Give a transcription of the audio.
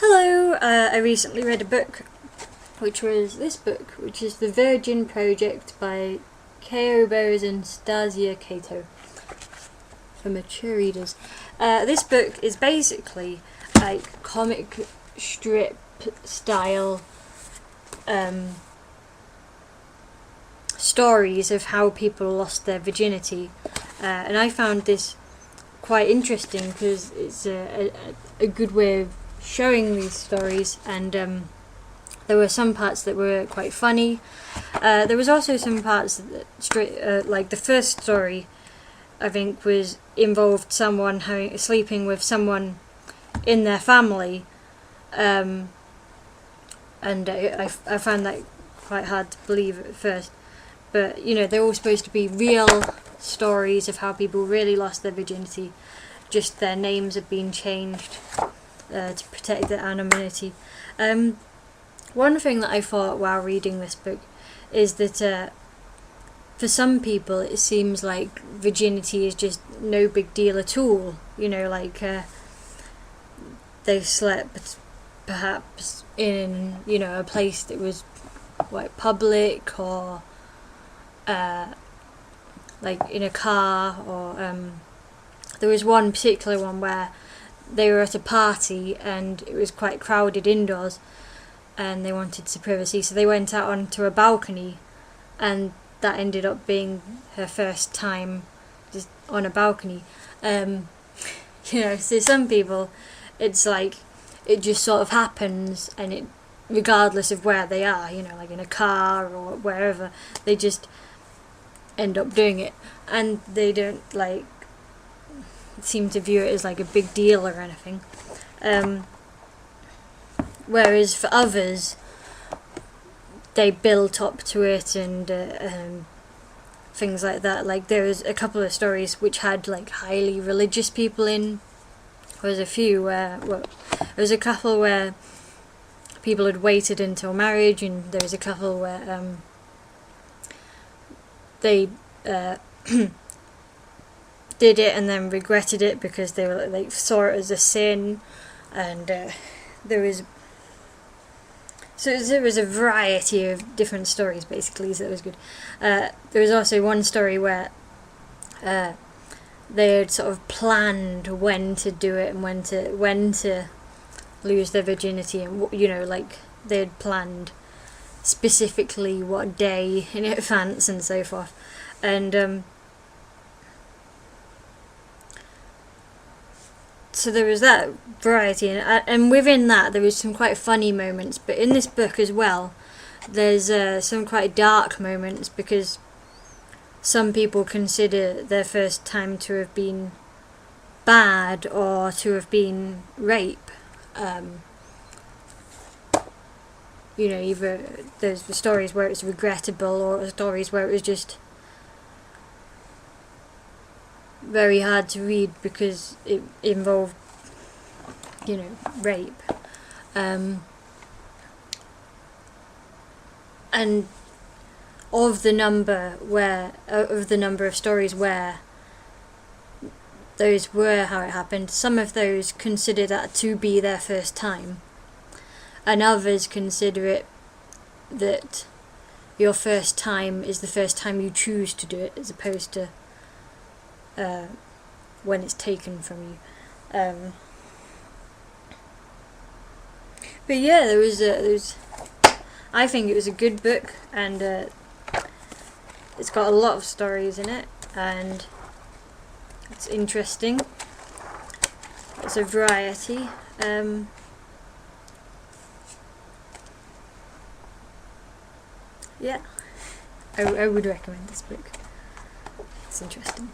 Hello, I recently read a book, which was this book, which is The Virgin Project by K.O. Bowes and Stasia Cato, for mature readers. This book is basically like comic strip style stories of how people lost their virginity, and I found this quite interesting because it's a good way of showing these stories, and there were some parts that were quite funny. There was also some parts that like the first story, I think, was involved someone sleeping with someone in their family, and I found that quite hard to believe at first. But you know, they're all supposed to be real stories of how people really lost their virginity, just their names have been changed to protect their anonymity. One thing that I thought while reading this book is that for some people it seems like virginity is just no big deal at all. You know, like they slept perhaps in, you know, a place that was like public, or like in a car, or there was one particular one where they were at a party and it was quite crowded indoors and they wanted some privacy, so they went out onto a balcony, and that ended up being her first time just on a balcony. You know, so some people, it's like it just sort of happens, and it, regardless of where they are, you know, like in a car or wherever, they just end up doing it, and they don't like seem to view it as like a big deal or anything. Whereas for others, they built up to it, and things like that. Like there was a couple of stories which had like highly religious people in. There was a few where, well, there was a couple where people had waited until marriage, and there was a couple where they did it and then regretted it because they were like saw it as a sin, and there was a variety of different stories basically, so it was good. There was also one story where they had sort of planned when to do it and when to lose their virginity, and you know, like they had planned specifically what day in advance and so forth, and so there was that variety, and within that there was some quite funny moments. But in this book as well, there's some quite dark moments, because some people consider their first time to have been bad or to have been rape. You know, either there's the stories where it's regrettable, or stories where it was just very hard to read because it involved, you know, rape. And of the number of stories where those were how it happened, some of those consider that to be their first time, and others consider it that your first time is the first time you choose to do it, as opposed to when it's taken from you. But yeah, there was I think it was a good book, and it's got a lot of stories in it, and it's interesting. It's a variety. Yeah, I would recommend this book. It's interesting.